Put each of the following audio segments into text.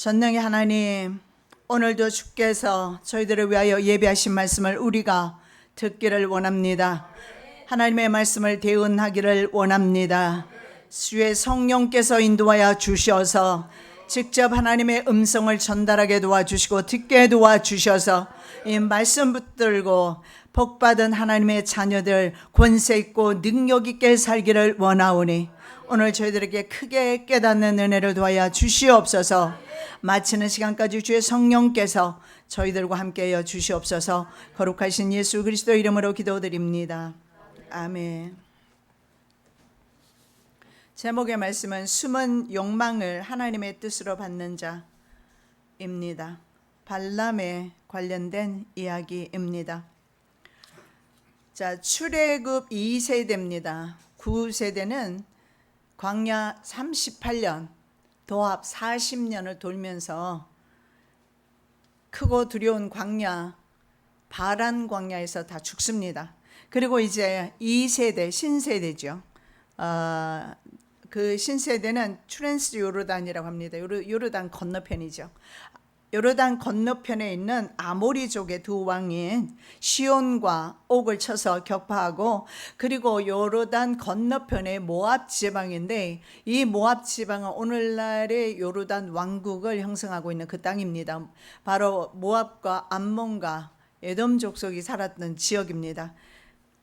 전능의 하나님, 오늘도 주께서 저희들을 위하여 예비하신 말씀을 우리가 듣기를 원합니다. 하나님의 말씀을 대언하기를 원합니다. 주의 성령께서 인도하여 주셔서 직접 하나님의 음성을 전달하게 도와주시고 듣게 도와주셔서 이 말씀 붙들고 복받은 하나님의 자녀들 권세 있고 능력 있게 살기를 원하오니 오늘 저희들에게 크게 깨닫는 은혜를 도하여 주시옵소서. 마치는 시간까지 주의 성령께서 저희들과 함께하여 주시옵소서. 거룩하신 예수 그리스도 이름으로 기도드립니다. 아멘. 제목의 말씀은 숨은 욕망을 하나님의 뜻으로 받는 자입니다. 발람에 관련된 이야기입니다. 자, 출애굽 2세대입니다. 9세대는 광야 38년, 도합 40년을 돌면서 크고 두려운 광야, 바란 광야에서 다 죽습니다. 그리고 이제 2세대, 신세대죠. 그 신세대는 트랜스 요르단이라고 합니다. 요르단 건너편이죠. 요르단 건너편에 있는 아모리족의 두 왕인 시온과 옥을 쳐서 격파하고, 그리고 요르단 건너편의 모압 지방인데 이 모압 지방은 오늘날의 요르단 왕국을 형성하고 있는 그 땅입니다. 바로 모압과 암몬과 에돔 족속이 살았던 지역입니다.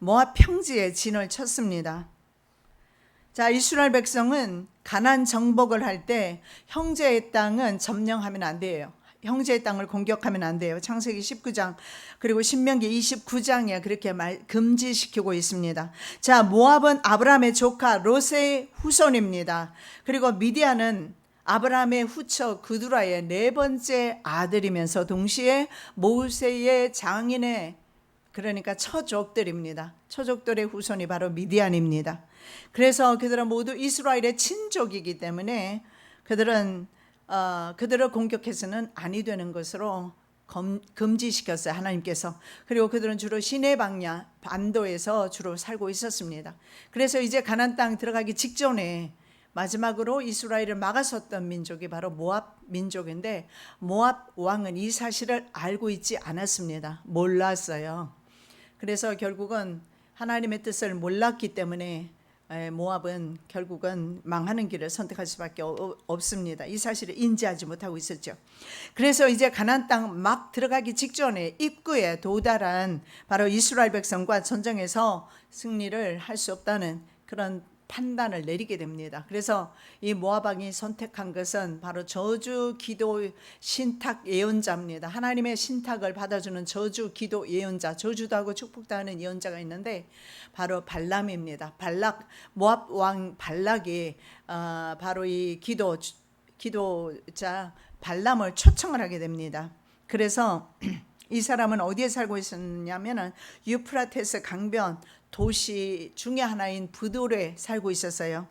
모압 평지에 진을 쳤습니다. 자, 이스라엘 백성은 가나안 정복을 할 때 형제의 땅은 점령하면 안 돼요. 형제의 땅을 공격하면 안 돼요. 창세기 19장 그리고 신명기 29장에 그렇게 금지시키고 있습니다. 자, 모압은 아브라함의 조카 롯의 후손입니다. 그리고 미디안은 아브라함의 후처 그두라의 네 번째 아들이면서 동시에 모세의 장인의, 그러니까 처족들입니다. 처족들의 후손이 바로 미디안입니다. 그래서 그들은 모두 이스라엘의 친족이기 때문에 그들을 공격해서는 아니 되는 것으로 금지시켰어요, 하나님께서. 그리고 그들은 주로 시내 방야 반도에서 주로 살고 있었습니다. 그래서 이제 가나안 땅 들어가기 직전에 마지막으로 이스라엘을 막아섰던 민족이 바로 모압 민족인데, 모압 왕은 이 사실을 알고 있지 않았습니다. 몰랐어요. 그래서 결국은 하나님의 뜻을 몰랐기 때문에 모압은 결국은 망하는 길을 선택할 수밖에 없습니다. 이 사실을 인지하지 못하고 있었죠. 그래서 이제 가나안 땅 막 들어가기 직전에 입구에 도달한 바로 이스라엘 백성과 전쟁에서 승리를 할 수 없다는 그런 판단을 내리게 됩니다. 그래서 이 모압 왕이 선택한 것은 바로 저주 기도 신탁 예언자입니다. 하나님의 신탁을 받아주는 저주 기도 예언자, 저주도 하고 축복도 하는 예언자가 있는데 바로 발람입니다. 모압 왕 발락이 바로 이 기도자 발람을 초청을 하게 됩니다. 그래서 이 사람은 어디에 살고 있었냐면은 유프라테스 강변 도시 중에 하나인 브돌에 살고 있었어요.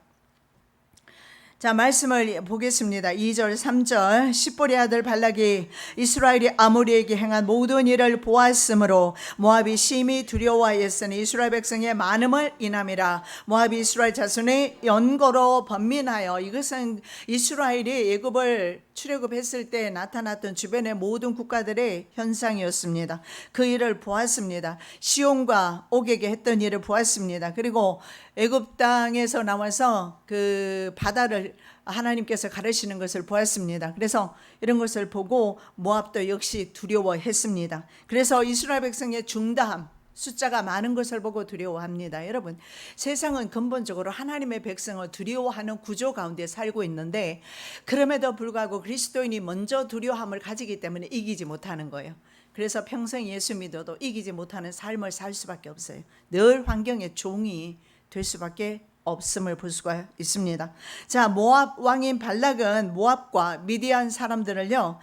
자, 말씀을 보겠습니다. 2절 3절. 십볼의 아들 발락이 이스라엘이 아모리에게 행한 모든 일을 보았으므로 모압이 심히 두려워하였으니 이스라엘 백성의 많음을 인함이라. 모압이 이스라엘 자손의 연고로 번민하여, 이것은 이스라엘이 애굽을 출애굽했을 때 나타났던 주변의 모든 국가들의 현상이었습니다. 그 일을 보았습니다. 시온과 옥에게 했던 일을 보았습니다. 그리고 애굽 땅에서 나와서 그 바다를 하나님께서 가르시는 것을 보았습니다. 그래서 이런 것을 보고 모압도 역시 두려워했습니다. 그래서 이스라엘 백성의 중다함, 숫자가 많은 것을 보고 두려워합니다. 여러분, 세상은 근본적으로 하나님의 백성을 두려워하는 구조 가운데 살고 있는데, 그럼에도 불구하고 그리스도인이 먼저 두려움을 가지기 때문에 이기지 못하는 거예요. 그래서 평생 예수 믿어도 이기지 못하는 삶을 살 수밖에 없어요. 늘 환경의 종이 될 수밖에 없음을 볼 수가 있습니다. 자, 모압 왕인 발락은 모압과 미디안 사람들을요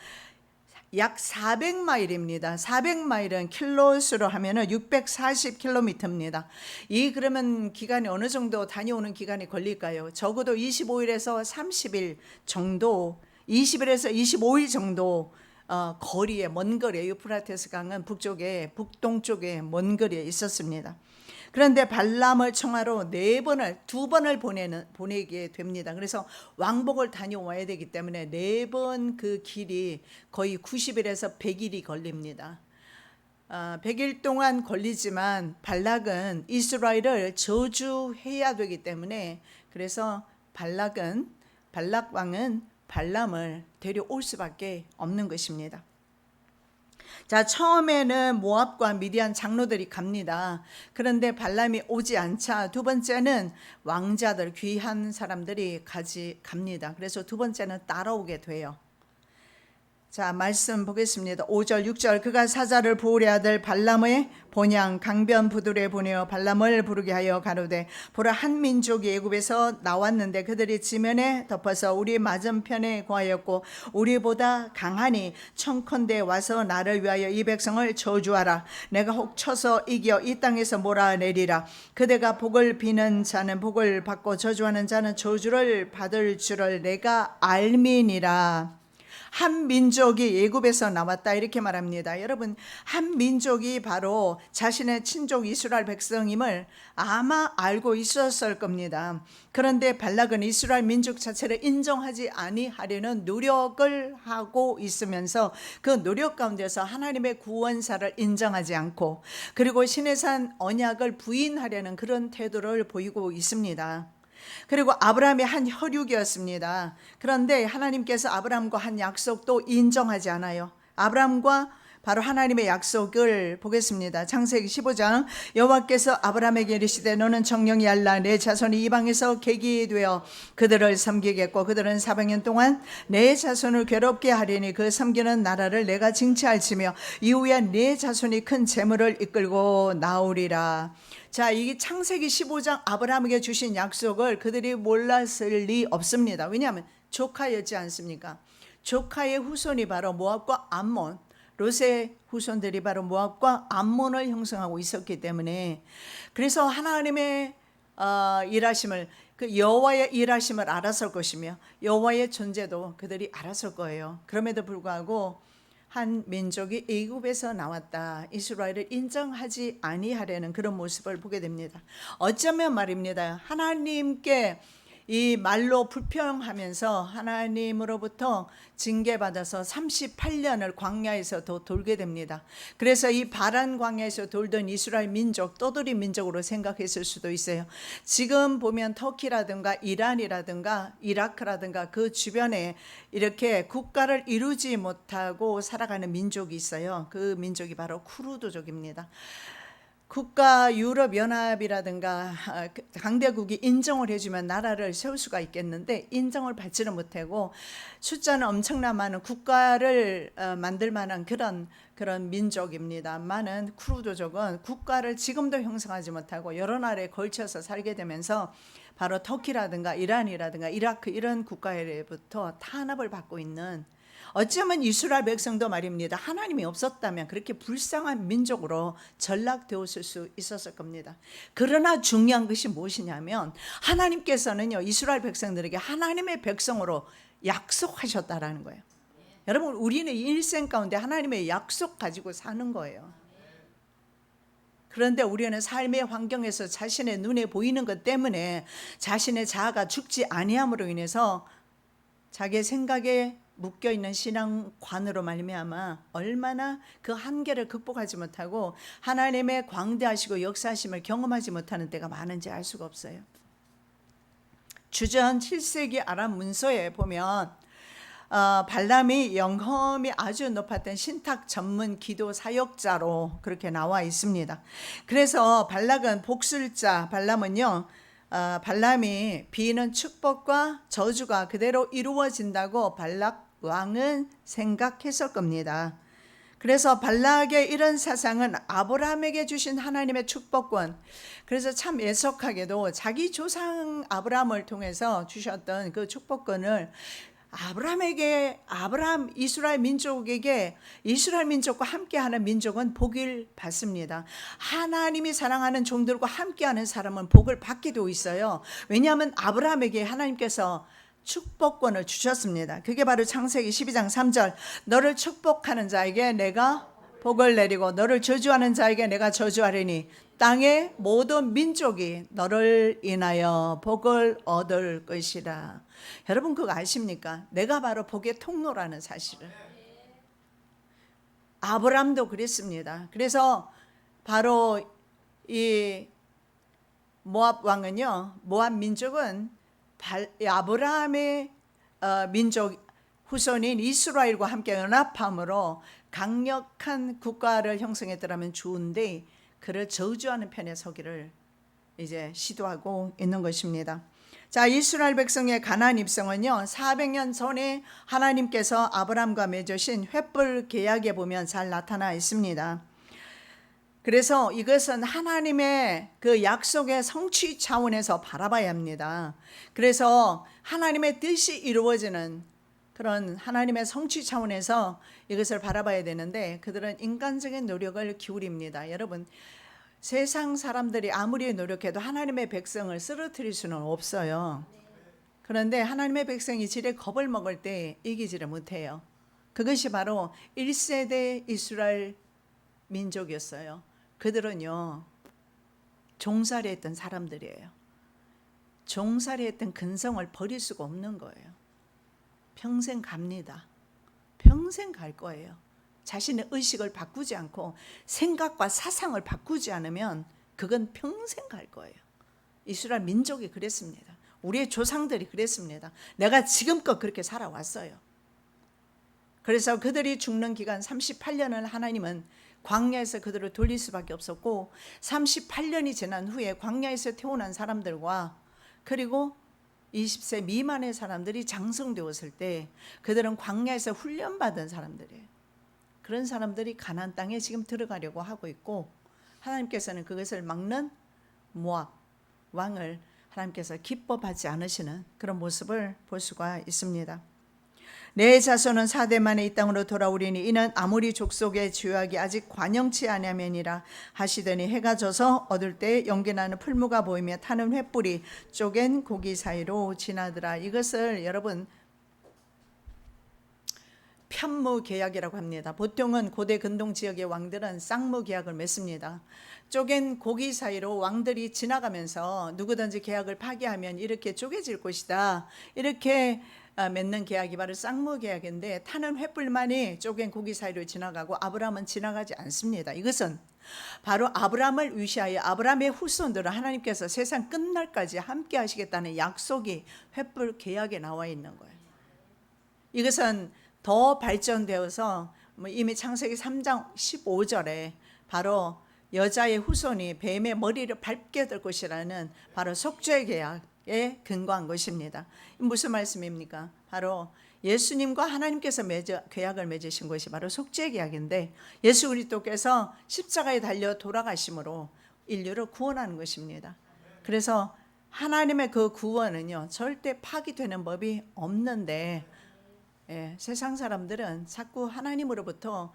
약 400마일입니다. 400마일은 킬로수로 하면은 640km입니다. 이 그러면 기간이 어느 정도 다녀오는 기간이 걸릴까요? 적어도 25일에서 30일 정도, 20일에서 25일 정도 거리에, 먼 거리에, 유프라테스 강은 북동쪽에 먼 거리에 있었습니다. 그런데 발람을 청하로 두 번을 보내게 됩니다. 그래서 왕복을 다녀와야 되기 때문에 4번 그 길이 거의 90일에서 100일이 걸립니다. 100일 동안 걸리지만 발락은 이스라엘을 저주해야 되기 때문에, 그래서 발락 왕은 발람을 데려올 수밖에 없는 것입니다. 자, 처음에는 모압과 미디안 장로들이 갑니다. 그런데 발람이 오지 않자 두 번째는 왕자들, 귀한 사람들이 갑니다. 그래서 두 번째는 따라오게 돼요. 자, 말씀 보겠습니다. 5절 6절 그가 사자를 보울의 아들 발람의 본향 강변 부두에 보내어 발람을 부르게 하여 가로되 보라, 한 민족이 애굽에서 나왔는데 그들이 지면에 덮어서 우리 맞은편에 거하였고 우리보다 강하니 청컨대 와서 나를 위하여 이 백성을 저주하라. 내가 혹 쳐서 이겨 이 땅에서 몰아내리라. 그대가 복을 비는 자는 복을 받고 저주하는 자는 저주를 받을 줄을 내가 알미니라. 한 민족이 애굽에서 나왔다, 이렇게 말합니다. 여러분, 한 민족이 바로 자신의 친족 이스라엘 백성임을 아마 알고 있었을 겁니다. 그런데 발락은 이스라엘 민족 자체를 인정하지 아니하려는 노력을 하고 있으면서 그 노력 가운데서 하나님의 구원사를 인정하지 않고, 그리고 시내산 언약을 부인하려는 그런 태도를 보이고 있습니다. 그리고 아브라함이 한 혈육이었습니다. 그런데 하나님께서 아브라함과 한 약속도 인정하지 않아요. 아브라함과 바로 하나님의 약속을 보겠습니다. 창세기 15장 여호와께서 아브라함에게 이르시되 너는 정령이 알라. 내 자손이 이방에서 객이 되어 그들을 섬기겠고 그들은 400년 동안 내 자손을 괴롭게 하리니 그 섬기는 나라를 내가 징치할지며 이후에 내 자손이 큰 재물을 이끌고 나오리라. 자, 이 창세기 15장 아브라함에게 주신 약속을 그들이 몰랐을 리 없습니다. 왜냐하면 조카였지 않습니까? 조카의 후손이 바로 모압과 암몬, 롯의 후손들이 바로 모압과 암몬을 형성하고 있었기 때문에, 그래서 하나님의 일하심을, 그 여호와의 일하심을 알았을 것이며 여호와의 존재도 그들이 알았을 거예요. 그럼에도 불구하고 한 민족이 애굽에서 나왔다, 이스라엘을 인정하지 아니하려는 그런 모습을 보게 됩니다. 어쩌면 말입니다, 하나님께 이 말로 불평하면서 하나님으로부터 징계받아서 38년을 광야에서 돌게 됩니다. 그래서 이 바란 광야에서 돌던 이스라엘 민족, 떠돌이 민족으로 생각했을 수도 있어요. 지금 보면 터키라든가 이란이라든가 이라크라든가 그 주변에 이렇게 국가를 이루지 못하고 살아가는 민족이 있어요. 그 민족이 바로 쿠르드족입니다. 국가 유럽연합이라든가 강대국이 인정을 해주면 나라를 세울 수가 있겠는데 인정을 받지는 못하고 숫자는 엄청나 많은 국가를 만들 만한 그런 민족입니다만은 쿠르드족은 국가를 지금도 형성하지 못하고 여러 나라에 걸쳐서 살게 되면서 바로 터키라든가 이란이라든가 이라크 이런 국가로부터 탄압을 받고 있는, 어쩌면 이스라엘 백성도 말입니다, 하나님이 없었다면 그렇게 불쌍한 민족으로 전락되었을 수 있었을 겁니다. 그러나 중요한 것이 무엇이냐면 하나님께서는요, 이스라엘 백성들에게 하나님의 백성으로 약속하셨다라는 거예요. 여러분, 우리는 일생 가운데 하나님의 약속 가지고 사는 거예요. 그런데 우리는 삶의 환경에서 자신의 눈에 보이는 것 때문에 자신의 자아가 죽지 아니함으로 인해서 자기의 생각에 묶여있는 신앙관으로 말미암아 얼마나 그 한계를 극복하지 못하고 하나님의 광대하시고 역사하심을 경험하지 못하는 때가 많은지 알 수가 없어요. 주전 7세기 아람 문서에 보면 발람이 영험이 아주 높았던 신탁 전문 기도 사역자로 그렇게 나와 있습니다. 그래서 발락은 복술자, 발람은요, 발람이 비는 축복과 저주가 그대로 이루어진다고 발락 왕은 생각했을 겁니다. 그래서 발락의 이런 사상은 아브라함에게 주신 하나님의 축복권, 그래서 참 애석하게도 자기 조상 아브라함을 통해서 주셨던 그 축복권을 아브라함 이스라엘 민족에게, 이스라엘 민족과 함께하는 민족은 복을 받습니다. 하나님이 사랑하는 종들과 함께하는 사람은 복을 받게 되어 있어요. 왜냐하면 아브라함에게 하나님께서 축복권을 주셨습니다. 그게 바로 창세기 12장 3절 너를 축복하는 자에게 내가 복을 내리고 너를 저주하는 자에게 내가 저주하리니 땅의 모든 민족이 너를 인하여 복을 얻을 것이라. 여러분 그거 아십니까? 내가 바로 복의 통로라는 사실을. 아브람도 그랬습니다. 그래서 바로 이 모압 왕은요, 모압 민족은 아브라함의 민족 후손인 이스라엘과 함께 연합함으로 강력한 국가를 형성했더라면 좋은데 그를 저주하는 편에 서기를 이제 시도하고 있는 것입니다. 자, 이스라엘 백성의 가나안 입성은요 400년 전에 하나님께서 아브라함과 맺으신 횃불 계약에 보면 잘 나타나 있습니다. 그래서 이것은 하나님의 그 약속의 성취 차원에서 바라봐야 합니다. 그래서 하나님의 뜻이 이루어지는 그런 하나님의 성취 차원에서 이것을 바라봐야 되는데 그들은 인간적인 노력을 기울입니다. 여러분 세상 사람들이 아무리 노력해도 하나님의 백성을 쓰러뜨릴 수는 없어요. 그런데 하나님의 백성이 지레 겁을 먹을 때 이기지를 못해요. 그것이 바로 1세대 이스라엘 민족이었어요. 그들은요 종살이했던 사람들이에요. 종살이했던 근성을 버릴 수가 없는 거예요. 평생 갑니다. 평생 갈 거예요. 자신의 의식을 바꾸지 않고 생각과 사상을 바꾸지 않으면 그건 평생 갈 거예요. 이스라엘 민족이 그랬습니다. 우리의 조상들이 그랬습니다. 내가 지금껏 그렇게 살아왔어요. 그래서 그들이 죽는 기간 38년을 하나님은 광야에서 그들을 돌릴 수밖에 없었고 38년이 지난 후에 광야에서 태어난 사람들과 그리고 20세 미만의 사람들이 장성되었을 때 그들은 광야에서 훈련받은 사람들이에요. 그런 사람들이 가나안 땅에 지금 들어가려고 하고 있고 하나님께서는 그것을 막는 모압 왕을 하나님께서 기뻐하지 않으시는 그런 모습을 볼 수가 있습니다. 내 자손은 4대 만에 이 땅으로 돌아오리니 이는 아모리 족속의 죄악이 아직 관영치 아니하면이라 하시더니 해가 져서 어둘 때 연기나는 풀무가 보이며 타는 횃불이 쪼갠 고기 사이로 지나더라. 이것을 여러분 편무 계약이라고 합니다. 보통은 고대 근동 지역의 왕들은 쌍무 계약을 맺습니다. 쪼갠 고기 사이로 왕들이 지나가면서 누구든지 계약을 파기하면 이렇게 쪼개질 것이다. 이렇게 맺는 계약이 바로 쌍무 계약인데 타는 횃불만이 쪼갠 고기 사이로 지나가고 아브라함은 지나가지 않습니다. 이것은 바로 아브라함을 위시하여 아브라함의 후손들을 하나님께서 세상 끝날까지 함께 하시겠다는 약속이 횃불 계약에 나와 있는 거예요. 이것은 더 발전되어서 이미 창세기 3장 15절에 바로 여자의 후손이 뱀의 머리를 밟게 될 것이라는 바로 속죄 계약에 근거한 것입니다. 무슨 말씀입니까? 바로 예수님과 하나님께서 계약을 맺으신 것이 바로 속죄 계약인데 예수 그리스도께서 십자가에 달려 돌아가심으로 인류를 구원하는 것입니다. 그래서 하나님의 그 구원은요 절대 파기되는 법이 없는데 세상 사람들은 자꾸 하나님으로부터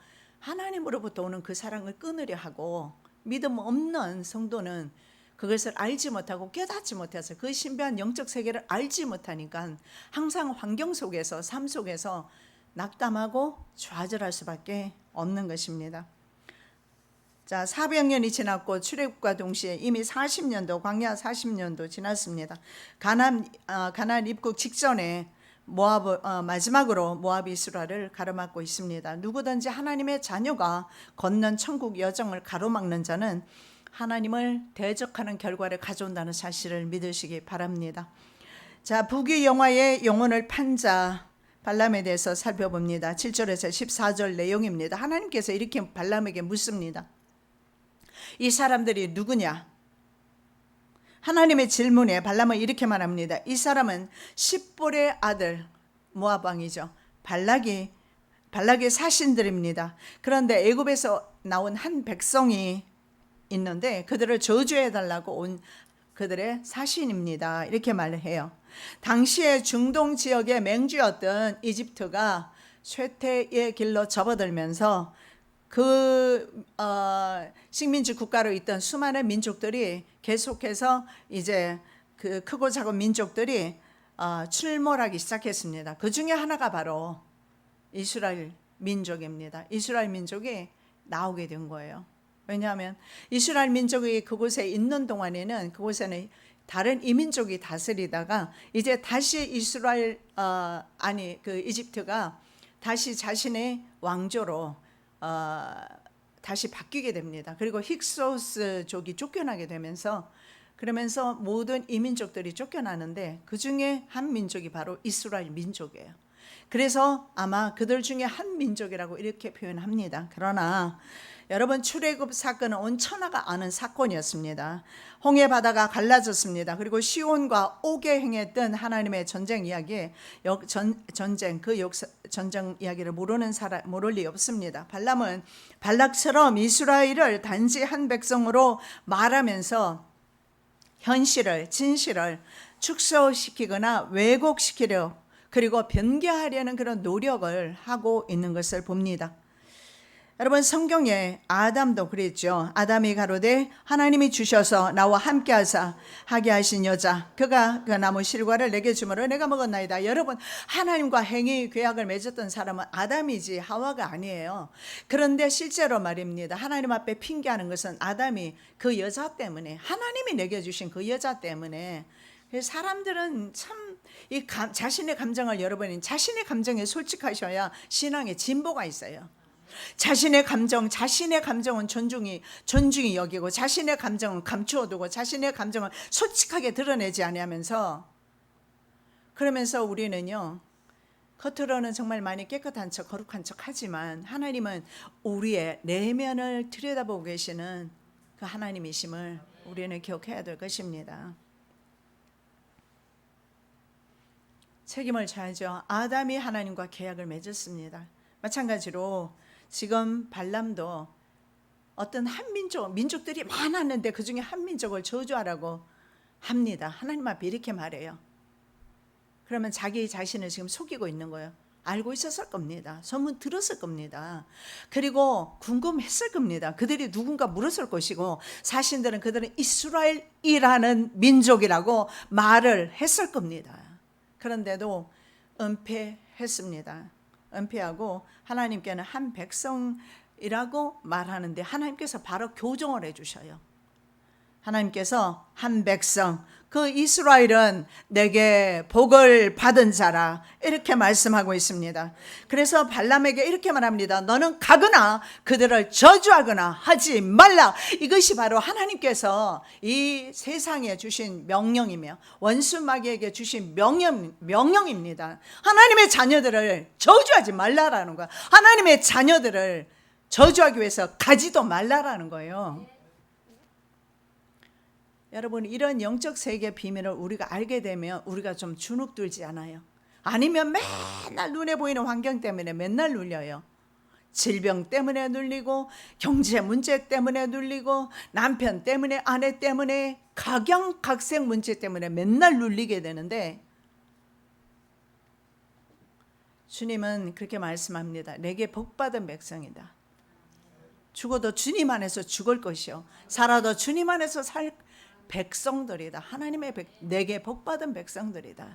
오는 그 사랑을 끊으려 하고 믿음 없는 성도는 그것을 알지 못하고 깨닫지 못해서 그 신비한 영적 세계를 알지 못하니까 항상 환경 속에서 삶 속에서 낙담하고 좌절할 수밖에 없는 것입니다. 자, 400년이 지났고 출애굽과 동시에 이미 40년도 광야 40년도 지났습니다. 가나안 입국 직전에 마지막으로 모압이 이스라엘을 가로막고 있습니다. 누구든지 하나님의 자녀가 걷는 천국 여정을 가로막는 자는 하나님을 대적하는 결과를 가져온다는 사실을 믿으시기 바랍니다. 자, 부귀 영화의 영혼을 판 자 발람에 대해서 살펴봅니다. 7절에서 14절 내용입니다. 하나님께서 이렇게 발람에게 묻습니다. 이 사람들이 누구냐? 하나님의 질문에 발람은 이렇게 말합니다. 이 사람은 십볼의 아들 모압 왕이죠. 발락의 사신들입니다. 그런데 애굽에서 나온 한 백성이 있는데 그들을 저주해 달라고 온 그들의 사신입니다. 이렇게 말해요. 당시에 중동 지역의 맹주였던 이집트가 쇠퇴의 길로 접어들면서 그 식민지 국가로 있던 수많은 민족들이 계속해서 이제 그 크고 작은 민족들이 출몰하기 시작했습니다. 그 중에 하나가 바로 이스라엘 민족입니다. 이스라엘 민족이 나오게 된 거예요. 왜냐하면 이스라엘 민족이 그곳에 있는 동안에는 그곳에는 다른 이민족이 다스리다가 이제 다시 이집트가 다시 자신의 왕조로 다시 바뀌게 됩니다. 그리고 힉소스족이 쫓겨나게 되면서 그러면서 모든 이민족들이 쫓겨나는데 그 중에 한 민족이 바로 이스라엘 민족이에요. 그래서 아마 그들 중에 한 민족이라고 이렇게 표현합니다. 그러나 여러분, 출애굽 사건은 온 천하가 아는 사건이었습니다. 홍해 바다가 갈라졌습니다. 그리고 시온과 옥에 행했던 하나님의 전쟁 이야기, 전쟁 이야기를 모르는 사람 모를 리 없습니다. 발람은 발락처럼 이스라엘을 단지 한 백성으로 말하면서 현실을, 진실을 축소시키거나 왜곡시키려 그리고 변개하려는 그런 노력을 하고 있는 것을 봅니다. 여러분, 성경에 아담도 그랬죠. 아담이 가로되 하나님이 주셔서 나와 함께 하사 하게 하신 여자, 그가 그 나무 실과를 내게 주므로 내가 먹었나이다. 여러분, 하나님과 행위 계약을 맺었던 사람은 아담이지 하와가 아니에요. 그런데 실제로 말입니다. 하나님 앞에 핑계하는 것은 아담이 그 여자 때문에, 하나님이 내게 주신 그 여자 때문에. 사람들은 참 자신의 감정을, 여러분이 자신의 감정에 솔직하셔야 신앙에 진보가 있어요. 자신의 감정은 존중이 여기고, 자신의 감정은 감추어두고, 자신의 감정을 솔직하게 드러내지 아니하면서, 그러면서 우리는요, 겉으로는 정말 많이 깨끗한 척, 거룩한 척 하지만 하나님은 우리의 내면을 들여다보고 계시는 그 하나님이심을 우리는 기억해야 될 것입니다. 책임을 져야죠. 아담이 하나님과 계약을 맺었습니다. 마찬가지로 지금 발람도 어떤 민족들이 많았는데 그 중에 한 민족을 저주하라고 합니다. 하나님 앞에 이렇게 말해요. 그러면 자기 자신을 지금 속이고 있는 거예요. 알고 있었을 겁니다. 소문 들었을 겁니다. 그리고 궁금했을 겁니다. 그들이 누군가 물었을 것이고, 그들은 이스라엘이라는 민족이라고 말을 했을 겁니다. 그런데도 은폐했습니다. 은폐하고 하나님께는 한 백성이라고 말하는데 하나님께서 바로 교정을 해주셔요. 하나님께서 한 백성, 그 이스라엘은 내게 복을 받은 자라, 이렇게 말씀하고 있습니다. 그래서 발람에게 이렇게 말합니다. 너는 가거나 그들을 저주하거나 하지 말라. 이것이 바로 하나님께서 이 세상에 주신 명령이며 원수 마귀에게 주신 명령입니다. 하나님의 자녀들을 저주하지 말라라는 거야. 하나님의 자녀들을 저주하기 위해서 가지도 말라라는 거예요. 여러분, 이런 영적 세계 비밀을 우리가 알게 되면 우리가 좀 주눅들지 않아요? 아니면 맨날 눈에 보이는 환경 때문에 맨날 눌려요. 질병 때문에 눌리고, 경제 문제 때문에 눌리고, 남편 때문에, 아내 때문에, 각양-각색 문제 때문에 맨날 눌리게 되는데, 주님은 그렇게 말씀합니다. 내게 복받은 백성이다. 죽어도 주님 안에서 죽을 것이요, 살아도 주님 안에서 살 백성들이다. 하나님의 내게 복받은 백성들이다.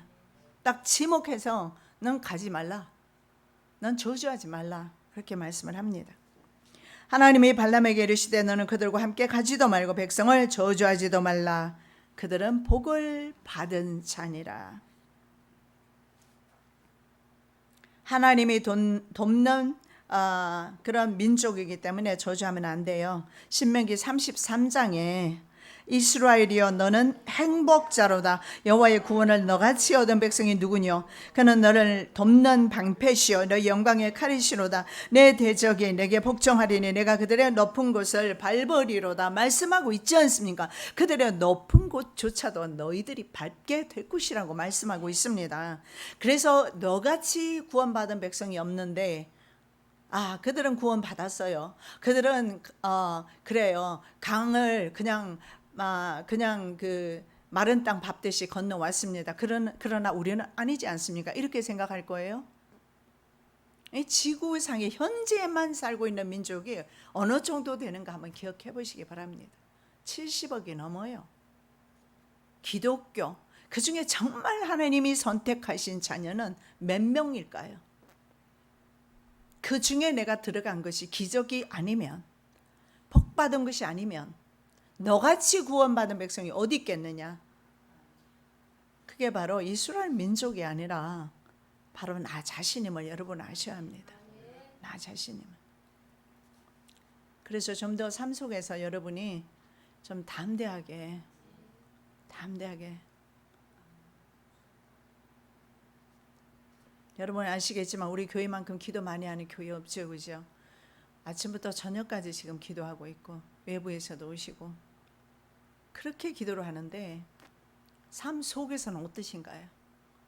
딱 지목해서 넌 가지 말라, 넌 저주하지 말라, 그렇게 말씀을 합니다. 하나님이 발람에게 이르시되 너는 그들과 함께 가지도 말고 백성을 저주하지도 말라. 그들은 복을 받은 자니라. 하나님이 돕는 그런 민족이기 때문에 저주하면 안 돼요. 신명기 33장에 이스라엘이여 너는 행복자로다. 여호와의 구원을 너같이 얻은 백성이 누구뇨? 그는 너를 돕는 방패시요 너희 영광의 칼이시로다. 내 대적이 내게 복종하리니 내가 그들의 높은 곳을 밟으리로다. 말씀하고 있지 않습니까? 그들의 높은 곳조차도 너희들이 밟게 될 것이라고 말씀하고 있습니다. 그래서 너같이 구원받은 백성이 없는데, 그들은 구원 받았어요. 그들은 그래요. 강을 그냥 그 마른 땅 밟듯이 건너왔습니다. 그러나 우리는 아니지 않습니까? 이렇게 생각할 거예요. 이 지구상에 현재만 살고 있는 민족이 어느 정도 되는가 한번 기억해 보시기 바랍니다. 70억이 넘어요. 기독교, 그 중에 정말 하나님이 선택하신 자녀는 몇 명일까요? 그 중에 내가 들어간 것이 기적이 아니면, 복받은 것이 아니면 너같이 구원받은 백성이 어디 있겠느냐. 그게 바로 이스라엘 민족이 아니라 바로 나 자신임을 여러분 아셔야 합니다. 나 자신임을. 그래서 좀 더 삶 속에서 여러분이 좀 담대하게 여러분 아시겠지만 우리 교회만큼 기도 많이 하는 교회 없죠, 그죠? 아침부터 저녁까지 지금 기도하고 있고 외부에서도 오시고 그렇게 기도를 하는데 삶 속에서는 어떠신가요?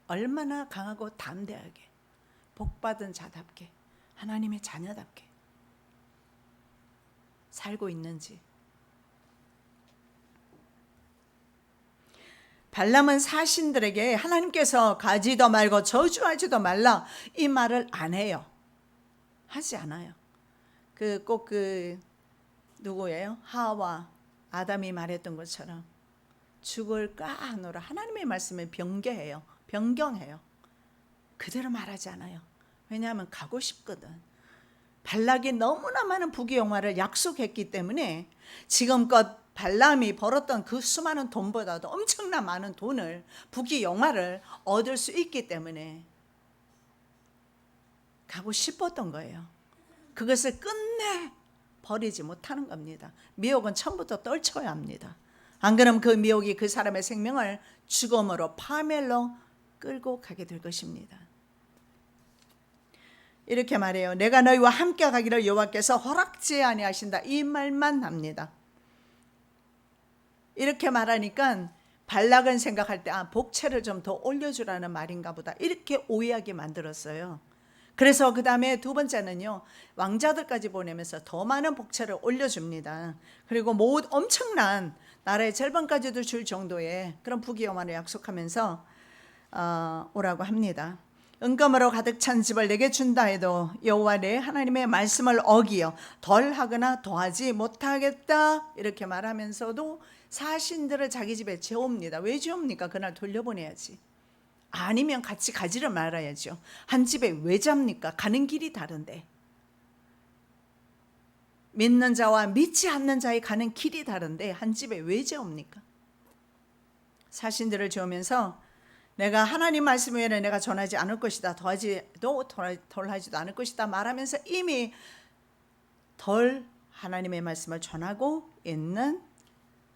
얼마나 강하고 담대하게 복받은 자답게 하나님의 자녀답게 살고 있는지. 발람은 사신들에게 하나님께서 가지도 말고 저주하지도 말라 이 말을 안 해요. 하지 않아요. 꼭 누구예요? 하와 아담이 말했던 것처럼 죽을까 하노라. 하나님의 말씀을 변경해요. 그대로 말하지 않아요. 왜냐하면 가고 싶거든. 발락이 너무나 많은 부귀영화를 약속했기 때문에 지금껏 발람이 벌었던 그 수많은 돈보다도 엄청난 많은 돈을, 부귀영화를 얻을 수 있기 때문에 가고 싶었던 거예요. 그것을 끝내 버리지 못하는 겁니다. 미혹은 처음부터 떨쳐야 합니다. 안 그러면 그 미혹이 그 사람의 생명을 죽음으로 파멸로 끌고 가게 될 것입니다. 이렇게 말해요. 내가 너희와 함께 가기를 여호와께서 허락지 아니하신다. 이 말만 합니다. 이렇게 말하니까 발락은 생각할 때 복채를 좀 더 올려주라는 말인가 보다 이렇게 오해하게 만들었어요. 그래서 그 다음에 두 번째는요, 왕자들까지 보내면서 더 많은 복채를 올려줍니다. 그리고 엄청난 나라의 절반까지도 줄 정도의 그런 부귀영화를 약속하면서 오라고 합니다. 은금으로 가득 찬 집을 내게 준다 해도 여호와 내 하나님의 말씀을 어기어 덜하거나 더하지 못하겠다 이렇게 말하면서도 사신들을 자기 집에 재웁니다. 왜 재웁니까? 그날 돌려보내야지. 아니면 같이 가지를 말아야죠. 한 집에 왜 잡니까? 가는 길이 다른데. 믿는 자와 믿지 않는 자의 가는 길이 다른데 한 집에 왜 재웁니까? 사신들을 재우면서 내가 하나님 말씀 외에는 내가 전하지 않을 것이다. 덜하지도 않을 것이다 말하면서 이미 덜 하나님의 말씀을 전하고 있는,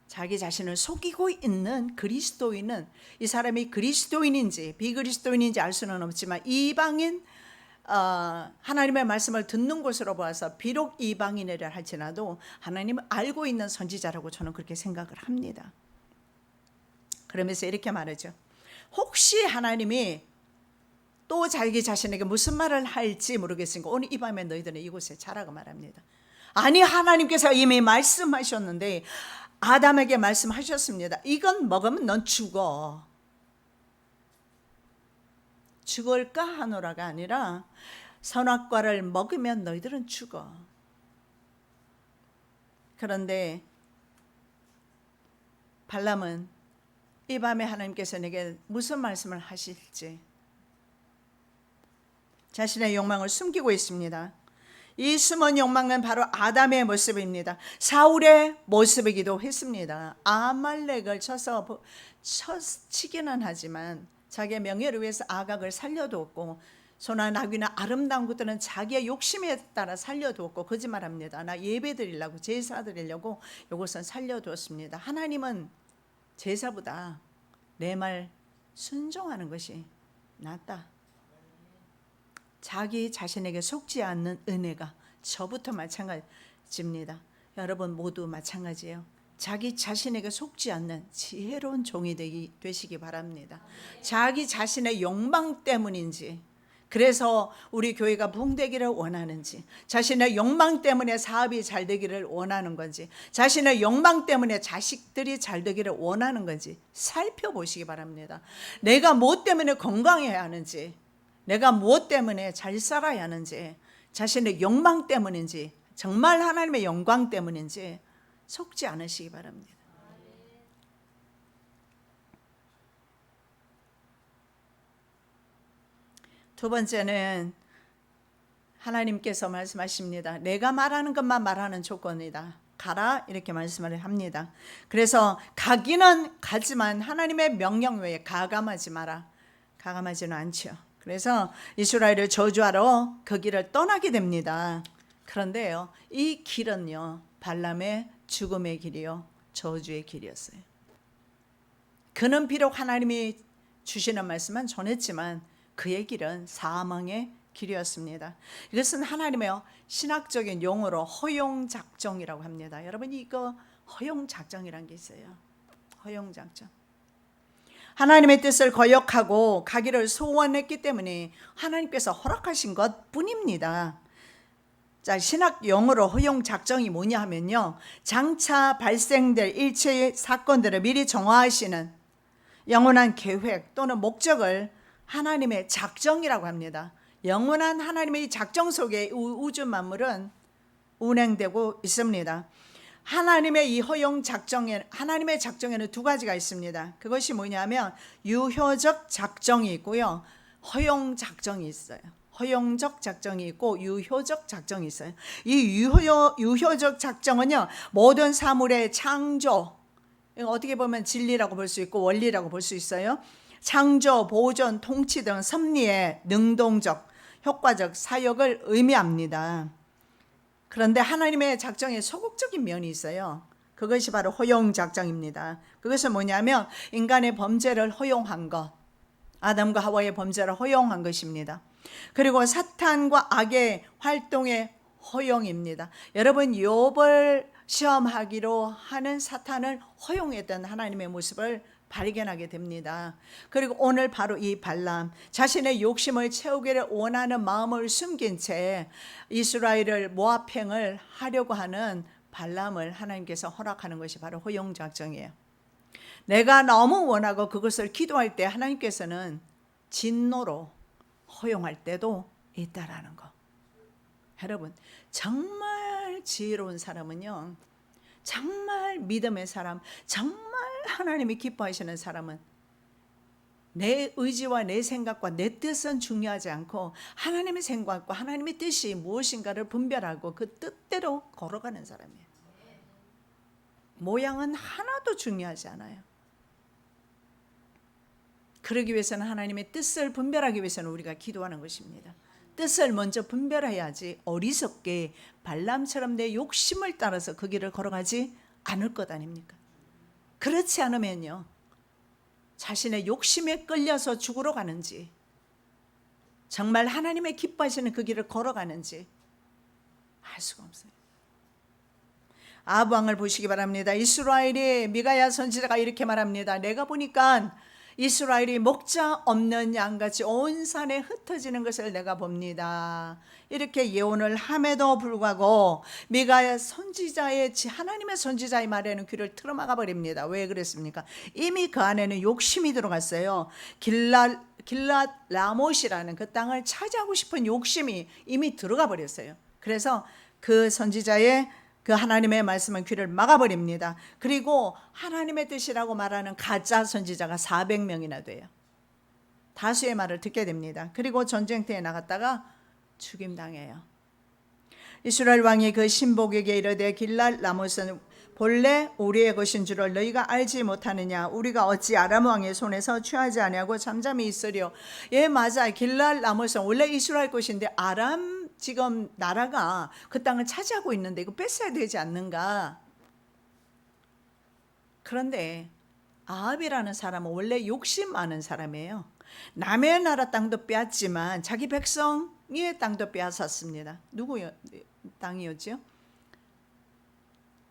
자기 자신을 속이고 있는 그리스도인은, 이 사람이 그리스도인인지 비그리스도인인지 알 수는 없지만 이방인, 하나님의 말씀을 듣는 곳으로 보아서 비록 이방인이라 할지라도 하나님을 알고 있는 선지자라고 저는 그렇게 생각을 합니다. 그러면서 이렇게 말하죠. 혹시 하나님이 또 자기 자신에게 무슨 말을 할지 모르겠으니까 오늘 이 밤에 너희들은 이곳에 자라고 말합니다. 아니, 하나님께서 이미 말씀하셨는데, 아담에게 말씀하셨습니다. 이건 먹으면 넌 죽어. 죽을까 하노라가 아니라 선악과를 먹으면 너희들은 죽어. 그런데 발람은 이 밤에 하나님께서 내게 무슨 말씀을 하실지 자신의 욕망을 숨기고 있습니다. 이 숨은 욕망은 바로 아담의 모습입니다. 사울의 모습이기도 했습니다. 아말렉을 치기는 하지만 자기의 명예를 위해서 아각을 살려두었고, 소나 나귀나 아름다운 것들은 자기의 욕심에 따라 살려두었고 거짓말합니다. 나 예배 드리려고, 제사 드리려고 이것은 살려두었습니다. 하나님은 제사보다 내 말 순종하는 것이 낫다. 자기 자신에게 속지 않는 은혜가 저부터 마찬가지입니다. 여러분 모두 마찬가지예요. 자기 자신에게 속지 않는 지혜로운 종이 되시기 바랍니다. 자기 자신의 욕망 때문인지, 그래서 우리 교회가 부흥되기를 원하는지, 자신의 욕망 때문에 사업이 잘 되기를 원하는 건지, 자신의 욕망 때문에 자식들이 잘 되기를 원하는 건지 살펴보시기 바랍니다. 내가 무엇 때문에 건강해야 하는지, 내가 무엇 때문에 잘 살아야 하는지, 자신의 욕망 때문인지, 정말 하나님의 영광 때문인지 속지 않으시기 바랍니다. 두 번째는 하나님께서 말씀하십니다. 내가 말하는 것만 말하는 조건이다. 가라 이렇게 말씀을 합니다. 그래서 가기는 가지만 하나님의 명령 외에 가감하지 마라. 가감하지는 않죠. 그래서 이스라엘을 저주하러 그 길을 떠나게 됩니다. 그런데요, 이 길은요, 발람의 죽음의 길이요, 저주의 길이었어요. 그는 비록 하나님이 주시는 말씀은 전했지만 그의 길은 사망의 길이었습니다. 이것은 하나님의 신학적인 용어로 허용작정이라고 합니다. 여러분, 이거 허용작정이라는 게 있어요. 허용작정. 하나님의 뜻을 거역하고 가기를 소원했기 때문에 하나님께서 허락하신 것 뿐입니다. 자, 신학 용어로 허용작정이 뭐냐 하면요, 장차 발생될 일체의 사건들을 미리 정화하시는 영원한 계획 또는 목적을 하나님의 작정이라고 합니다. 영원한 하나님의 작정 속에 우주 만물은 운행되고 있습니다. 하나님의 이 허용 작정에, 하나님의 작정에는 두 가지가 있습니다. 그것이 뭐냐면 유효적 작정이 있고요, 허용 작정이 있어요. 허용적 작정이 있고 유효적 작정이 있어요. 이 유효적 작정은요, 모든 사물의 창조, 어떻게 보면 진리라고 볼 수 있고 원리라고 볼 수 있어요. 창조, 보존, 통치 등 섭리의 능동적, 효과적 사역을 의미합니다. 그런데 하나님의 작정에 소극적인 면이 있어요. 그것이 바로 허용 작정입니다. 그것은 뭐냐면 인간의 범죄를 허용한 것, 아담과 하와의 범죄를 허용한 것입니다. 그리고 사탄과 악의 활동의 허용입니다. 여러분, 욥을 시험하기로 하는 사탄을 허용했던 하나님의 모습을 발견하게 됩니다. 그리고 오늘 바로 이 발람, 자신의 욕심을 채우기를 원하는 마음을 숨긴 채 이스라엘을 모압행을 하려고 하는 발람을 하나님께서 허락하는 것이 바로 허용작정이에요. 내가 너무 원하고 그것을 기도할 때 하나님께서는 진노로 허용할 때도 있다라는 거. 여러분, 정말 지혜로운 사람은요, 정말 믿음의 사람, 정말 하나님이 기뻐하시는 사람은 내 의지와 내 생각과 내 뜻은 중요하지 않고 하나님의 생각과 하나님의 뜻이 무엇인가를 분별하고 그 뜻대로 걸어가는 사람이에요. 모양은 하나도 중요하지 않아요. 그러기 위해서는 하나님의 뜻을 분별하기 위해서는 우리가 기도하는 것입니다. 뜻을 먼저 분별해야지 어리석게 발람처럼 내 욕심을 따라서 그 길을 걸어가지 않을 것 아닙니까? 그렇지 않으면요, 자신의 욕심에 끌려서 죽으러 가는지 정말 하나님의 기뻐하시는 그 길을 걸어가는지 알 수가 없어요. 아합 왕을 보시기 바랍니다. 이스라엘의 미가야 선지자가 이렇게 말합니다. 내가 보니까 이스라엘이 목자 없는 양같이 온 산에 흩어지는 것을 내가 봅니다. 이렇게 예언을 함에도 불구하고 미가야 선지자의, 하나님의 선지자의 말에는 귀를 틀어막아 버립니다. 왜 그랬습니까? 이미 그 안에는 욕심이 들어갔어요. 길랏 라못이라는 그 땅을 차지하고 싶은 욕심이 이미 들어가 버렸어요. 그래서 그 선지자의 그 하나님의 말씀은 귀를 막아버립니다. 그리고 하나님의 뜻이라고 말하는 가짜 선지자가 400명이나 돼요. 다수의 말을 듣게 됩니다. 그리고 전쟁터에 나갔다가 죽임당해요. 이스라엘 왕이 그 신복에게 이르되 길랏 라못은 본래 우리의 것인 줄을 너희가 알지 못하느냐? 우리가 어찌 아람 왕의 손에서 취하지 아니하고 잠잠히 있으려? 예, 맞아. 길랏 라못은 원래 이스라엘 것인데 아람 지금 나라가 그 땅을 차지하고 있는데 이거 뺏어야 되지 않는가? 그런데 아합이라는 사람은 원래 욕심 많은 사람이에요. 남의 나라 땅도 빼앗지만 자기 백성의 땅도 빼앗았습니다. 누구의 땅이었죠?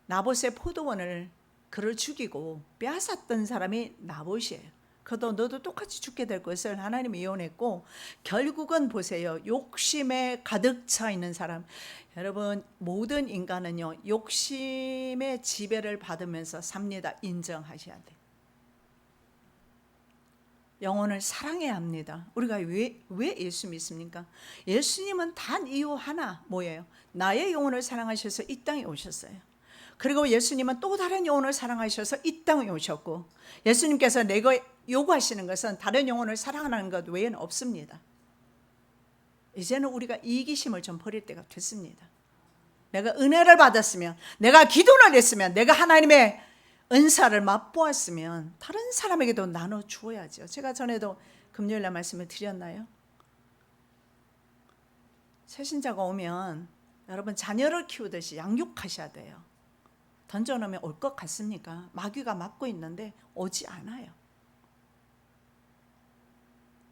나봇의 포도원을 그를 죽이고 빼앗았던 사람이 나봇이에요. 그도 너도 똑같이 죽게 될 것을 하나님이 예언했고, 결국은 보세요. 욕심에 가득 차 있는 사람, 여러분, 모든 인간은요 욕심의 지배를 받으면서 삽니다. 인정하셔야 돼요. 영혼을 사랑해야 합니다. 우리가 왜 예수 믿습니까? 예수님은 단 이유 하나, 뭐예요? 나의 영혼을 사랑하셔서 이 땅에 오셨어요. 그리고 예수님은 또 다른 영혼을 사랑하셔서 이 땅에 오셨고, 예수님께서 내가 요구하시는 것은 다른 영혼을 사랑하는 것 외에는 없습니다. 이제는 우리가 이기심을 좀 버릴 때가 됐습니다. 내가 은혜를 받았으면, 내가 기도를 했으면, 내가 하나님의 은사를 맛보았으면 다른 사람에게도 나눠 주어야죠. 제가 전에도 금요일날 말씀을 드렸나요? 새신자가 오면 여러분 자녀를 키우듯이 양육하셔야 돼요. 던져놓으면 올 것 같습니까? 마귀가 막고 있는데 오지 않아요.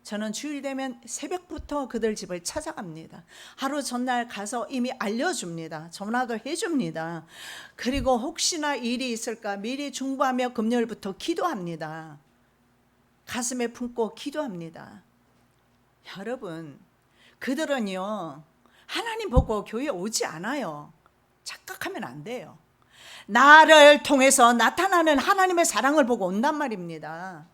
저는 주일 되면 새벽부터 그들 집을 찾아갑니다. 하루 전날 가서 이미 알려줍니다. 전화도 해줍니다. 그리고 혹시나 일이 있을까 미리 중보하며 금요일부터 기도합니다. 가슴에 품고 기도합니다. 여러분, 그들은요 하나님 보고 교회 오지 않아요. 착각하면 안 돼요. 나를 통해서 나타나는 하나님의 사랑을 보고 온단 말입니다.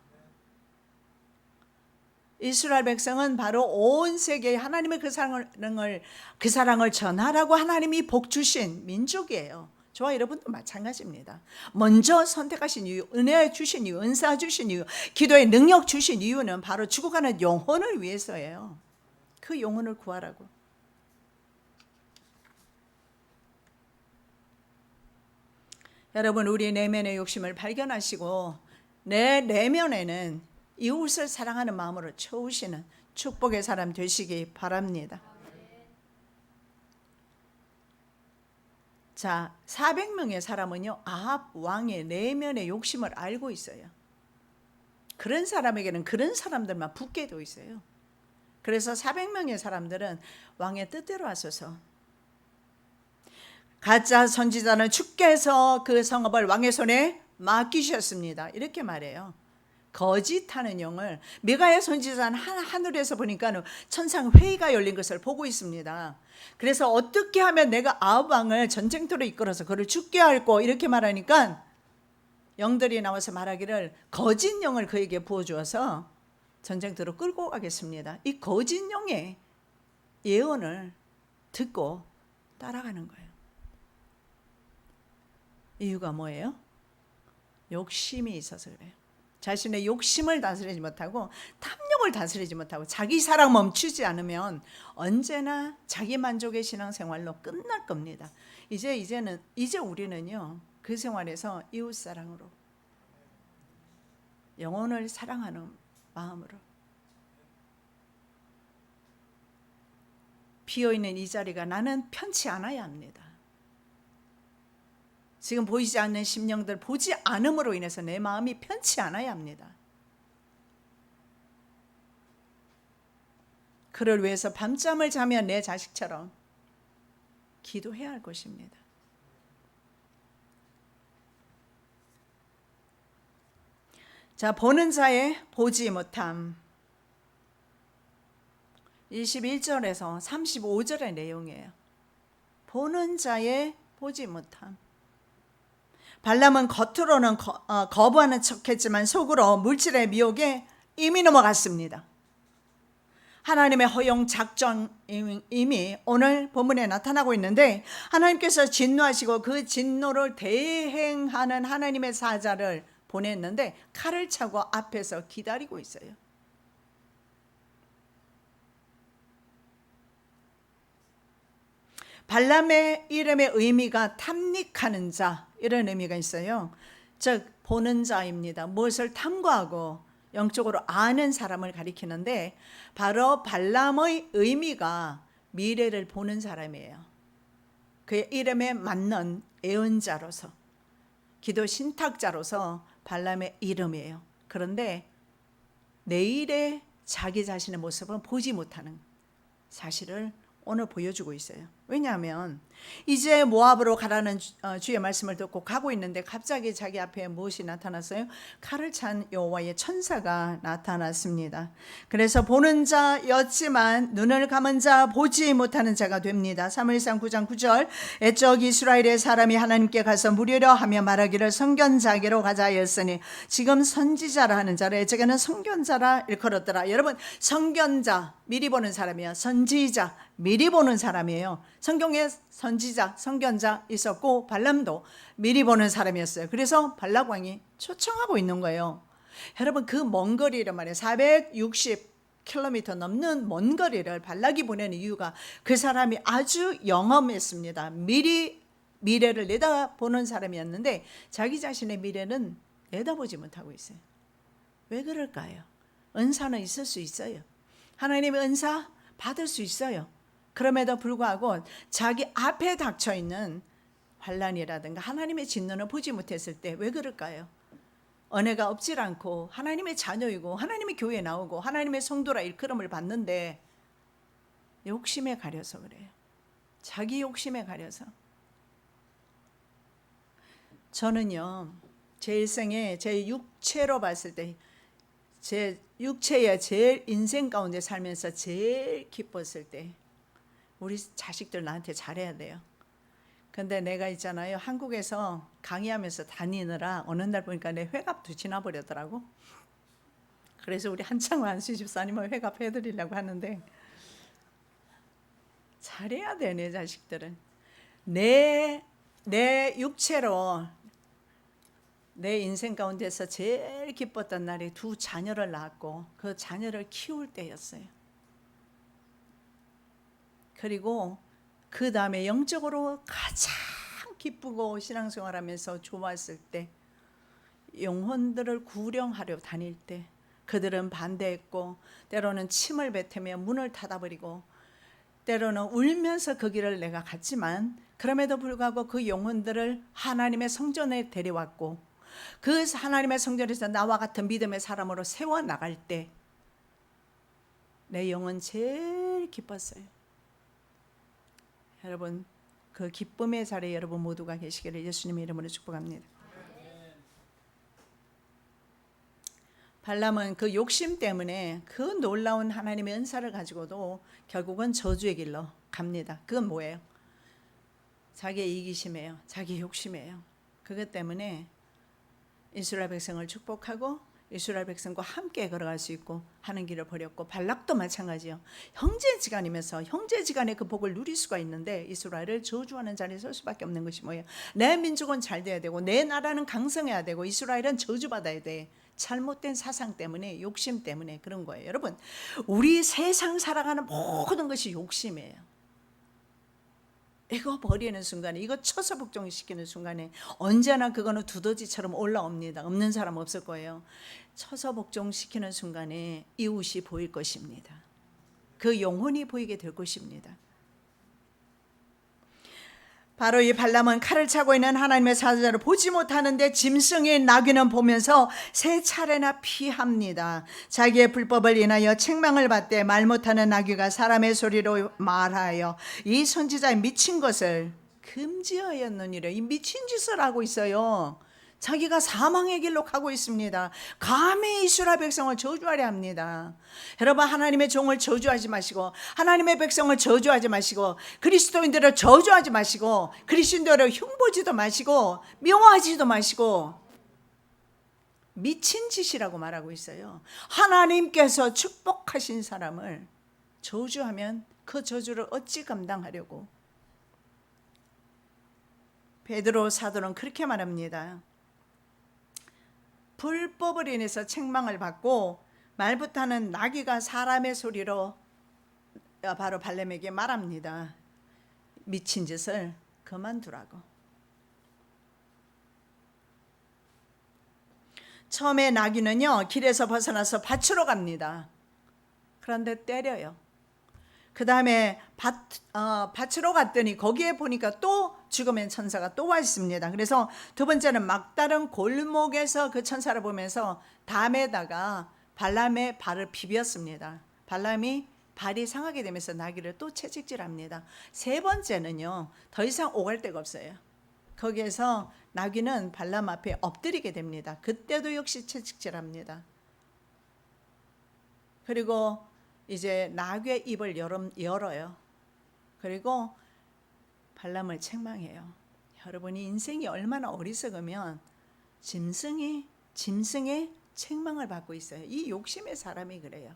이스라엘 백성은 바로 온 세계에 하나님의 그 사랑을 전하라고 하나님이 복 주신 민족이에요. 저와 여러분도 마찬가지입니다. 먼저 선택하신 이유, 은혜 주신 이유, 은사 주신 이유, 기도의 능력 주신 이유는 바로 죽어가는 영혼을 위해서예요. 그 영혼을 구하라고. 여러분, 우리 내면의 욕심을 발견하시고 내 내면에는 이웃을 사랑하는 마음으로 채우시는 축복의 사람 되시기 바랍니다. 자, 400명의 사람은요 아합 왕의 내면의 욕심을 알고 있어요. 그런 사람에게는 그런 사람들만 붙게 돼 있어요. 그래서 400명의 사람들은 왕의 뜻대로 하소서, 가짜 선지자는 주께서 그 성읍을 왕의 손에 맡기셨습니다, 이렇게 말해요. 거짓하는 영을, 미가야 선지자는 하늘에서 보니까 천상 회의가 열린 것을 보고 있습니다. 그래서 어떻게 하면 내가 아합 왕을 전쟁터로 이끌어서 그를 죽게 할꼬, 이렇게 말하니까 영들이 나와서 말하기를 거짓 영을 그에게 부어주어서 전쟁터로 끌고 가겠습니다. 이 거짓 영의 예언을 듣고 따라가는 거예요. 이유가 뭐예요? 욕심이 있어서 그래요. 자신의 욕심을 다스리지 못하고 탐욕을 다스리지 못하고 자기 사랑 멈추지 않으면 언제나 자기 만족의 신앙생활로 끝날 겁니다. 이제 우리는요 그 생활에서 이웃 사랑으로, 영혼을 사랑하는 마음으로, 비어있는 이 자리가 나는 편치 않아야 합니다. 지금 보이지 않는 심령들, 보지 않음으로 인해서 내 마음이 편치 않아야 합니다. 그를 위해서 밤잠을 자며 내 자식처럼 기도해야 할 것입니다. 자, 보는 자의 보지 못함, 21절에서 35절의 내용이에요. 보는 자의 보지 못함. 발람은 겉으로는 거부하는 척했지만 속으로 물질의 미혹에 이미 넘어갔습니다. 하나님의 허용 작전 이미 오늘 본문에 나타나고 있는데, 하나님께서 진노하시고 그 진노를 대행하는 하나님의 사자를 보냈는데 칼을 차고 앞에서 기다리고 있어요. 발람의 이름의 의미가 탐닉하는 자, 이런 의미가 있어요. 즉 보는 자입니다. 무엇을 탐구하고 영적으로 아는 사람을 가리키는데, 바로 발람의 의미가 미래를 보는 사람이에요. 그의 이름에 맞는 예언자로서, 기도 신탁자로서 발람의 이름이에요. 그런데 내일의 자기 자신의 모습은 보지 못하는 사실을 오늘 보여주고 있어요. 왜냐하면 이제 모압으로 가라는 주의 말씀을 듣고 가고 있는데 갑자기 자기 앞에 무엇이 나타났어요? 칼을 찬 여호와의 천사가 나타났습니다. 그래서 보는 자였지만 눈을 감은 자, 보지 못하는 자가 됩니다. 사무엘상 9장 9절, 애적 이스라엘의 사람이 하나님께 가서 물으려 하며 말하기를 선견자에게로 가자 하였으니, 지금 선지자라 하는 자를 애적에는 선견자라 일컬었더라. 여러분, 선견자 미리 보는 사람이에요. 선지자 미리 보는 사람이에요. 성경에 선지자, 선견자 있었고 발람도 미리 보는 사람이었어요. 그래서 발락 왕이 초청하고 있는 거예요. 여러분, 그 먼 거리를 말이에요. 460 킬로미터 넘는 먼 거리를 발락이 보내는 이유가 그 사람이 아주 영험했습니다. 미리 미래를 내다보는 사람이었는데 자기 자신의 미래는 내다보지 못하고 있어요. 왜 그럴까요? 은사는 있을 수 있어요. 하나님의 은사 받을 수 있어요. 그럼에도 불구하고 자기 앞에 닥쳐있는 환난이라든가 하나님의 진노를 보지 못했을 때 왜 그럴까요? 은혜가 없질 않고 하나님의 자녀이고 하나님의 교회에 나오고 하나님의 성도라 일컬음을 받는데 욕심에 가려서 그래요. 자기 욕심에 가려서. 저는요, 제 일생에 제 육체로 봤을 때 제 육체에 제일 인생 가운데 살면서 제일 기뻤을 때 우리 자식들 나한테 잘해야 돼요. 근데 내가 있잖아요, 한국에서 강의하면서 다니느라 어느 날 보니까 내 회갑도 지나버렸더라고. 그래서 우리 한창 안수 집사님을 회갑해드리려고 하는데 잘해야 돼. 내 자식들은 내 육체로 내 인생 가운데서 제일 기뻤던 날이 두 자녀를 낳았고 그 자녀를 키울 때였어요. 그리고 그 다음에 영적으로 가장 기쁘고 신앙생활하면서 좋았을 때 영혼들을 구령하려 다닐 때 그들은 반대했고 때로는 침을 뱉으며 문을 닫아버리고 때로는 울면서 그 길을 내가 갔지만 그럼에도 불구하고 그 영혼들을 하나님의 성전에 데려왔고 그 하나님의 성전에서 나와 같은 믿음의 사람으로 세워나갈 때 내 영은 제일 기뻤어요. 여러분, 그 기쁨의 자리에 여러분 모두가 계시기를 예수님의 이름으로 축복합니다. 발람은 그 욕심 때문에 그 놀라운 하나님의 은사를 가지고도 결국은 저주의 길로 갑니다. 그건 뭐예요? 자기의 이기심이에요. 자기 욕심이에요. 그것 때문에 이스라엘 백성을 축복하고 이스라엘 백성과 함께 걸어갈 수 있고 하는 길을 버렸고 발락도 마찬가지예요. 형제지간이면서 형제지간의 그 복을 누릴 수가 있는데 이스라엘을 저주하는 자리에 설 수밖에 없는 것이 뭐예요? 내 민족은 잘 돼야 되고 내 나라는 강성해야 되고 이스라엘은 저주받아야 돼. 잘못된 사상 때문에 욕심 때문에 그런 거예요. 여러분, 우리 세상 살아가는 모든 것이 욕심이에요. 이거 버리는 순간에 이거 쳐서 복종시키는 순간에 언제나 그거는 두더지처럼 올라옵니다. 없는 사람 없을 거예요. 쳐서 복종시키는 순간에 이웃이 보일 것입니다. 그 영혼이 보이게 될 것입니다. 바로 이 발람은 칼을 차고 있는 하나님의 사자를 보지 못하는데 짐승의 나귀는 보면서 세 차례나 피합니다. 자기의 불법을 인하여 책망을 받되 말 못하는 나귀가 사람의 소리로 말하여 이 선지자의 미친 것을 금지하였느니라. 이 미친 짓을 하고 있어요. 자기가 사망의 길로 가고 있습니다. 감히 이스라엘 백성을 저주하려 합니다. 여러분, 하나님의 종을 저주하지 마시고 하나님의 백성을 저주하지 마시고 그리스도인들을 저주하지 마시고 그리스도인들을 흉보지도 마시고 명하지도 마시고 미친 짓이라고 말하고 있어요. 하나님께서 축복하신 사람을 저주하면 그 저주를 어찌 감당하려고. 베드로 사도는 그렇게 말합니다. 불법을 인해서 책망을 받고 말부타는 나귀가 사람의 소리로 바로 발람에게 말합니다. 미친 짓을 그만두라고. 처음에 나귀는요, 길에서 벗어나서 밭으로 갑니다. 그런데 때려요. 그 다음에 밭으로 갔더니 거기에 보니까 또 죽음의 천사가 또 와 있습니다. 그래서 두 번째는 막다른 골목에서 그 천사를 보면서 담에다가 발람의 발을 비볐습니다. 발람이 발이 상하게 되면서 나귀를 또 채찍질합니다. 세 번째는요, 더 이상 오갈 데가 없어요. 거기에서 나귀는 발람 앞에 엎드리게 됩니다. 그때도 역시 채찍질합니다. 그리고 이제 나귀의 입을 열어요. 그리고 발람을 책망해요. 여러분이 인생이 얼마나 어리석으면 짐승의 책망을 받고 있어요. 이 욕심의 사람이 그래요.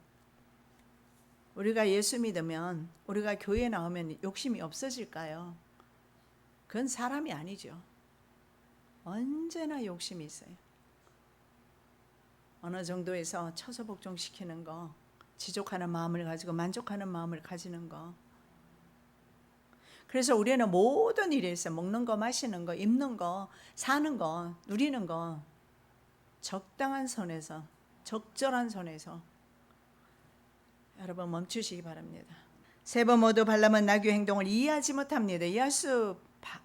우리가 예수 믿으면, 우리가 교회에 나오면 욕심이 없어질까요? 그건 사람이 아니죠. 언제나 욕심이 있어요. 어느 정도에서 쳐서 복종시키는 거 지족하는 마음을 가지고 만족하는 마음을 가지는 거. 그래서 우리는 모든 일에 있어 먹는 거, 마시는 거, 입는 거, 사는 거, 누리는 거 적당한 선에서, 적절한 선에서 여러분 멈추시기 바랍니다. 세 번 모두 발람은 나귀 행동을 이해하지 못합니다.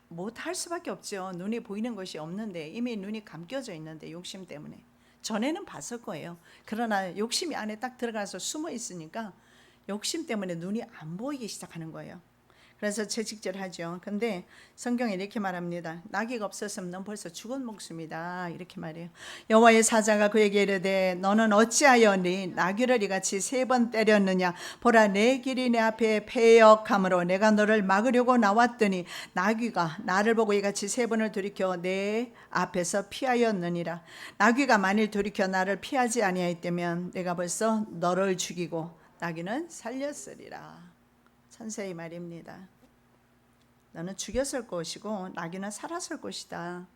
못할 수밖에 없죠. 눈에 보이는 것이 없는데, 이미 눈이 감겨져 있는데, 욕심 때문에. 전에는 봤을 거예요. 그러나 욕심이 안에 딱 들어가서 숨어 있으니까 욕심 때문에 눈이 안 보이기 시작하는 거예요. 그래서 채찍질하죠. 근데 성경에 이렇게 말합니다. 나귀가 없었으면 넌 벌써 죽은 목숨이다, 이렇게 말해요. 여호와의 사자가 그에게 이르되 너는 어찌하여 네 나귀를 이같이 3번 때렸느냐. 보라, 내 길이 내 앞에 패역함으로 내가 너를 막으려고 나왔더니 나귀가 나를 보고 이같이 3번을 돌이켜 내 앞에서 피하였느니라. 나귀가 만일 돌이켜 나를 피하지 아니하였다면 내가 벌써 너를 죽이고 나귀는 살렸으리라. 천사의 말입니다. 너는 죽였을 것이고 나귀는 살았을 것이다.